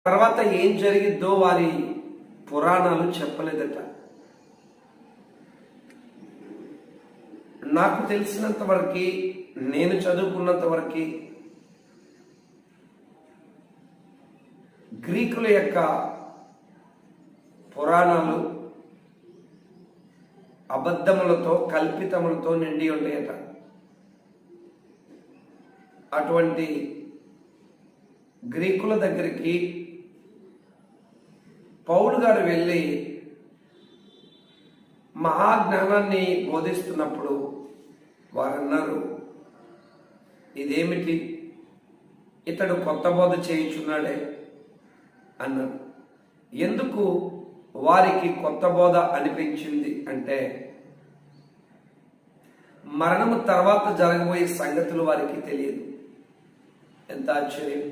తర్వాత ఏం జరిగిద్దో వారి పురాణాలు చెప్పలేదట. నాకు తెలిసినంత వరకు, నేను చదువుకున్నంత వరకు గ్రీకుల యొక్క పురాణాలు అబద్ధములతో, కల్పితములతో నిండి ఉండేట. అటువంటి గ్రీకుల దగ్గరికి పౌలు గారు వెళ్ళి మహాజ్ఞానాన్ని బోధిస్తున్నప్పుడు వారన్నారు, ఇదేమిటి, ఇతడు కొత్త బోధ చేయుచున్నాడే అన్నారు. ఎందుకు వారికి కొత్త బోధ అనిపించింది అంటే, మరణము తర్వాత జరగబోయే సంగతులు వారికి తెలియదు. ఎంత ఆశ్చర్యం!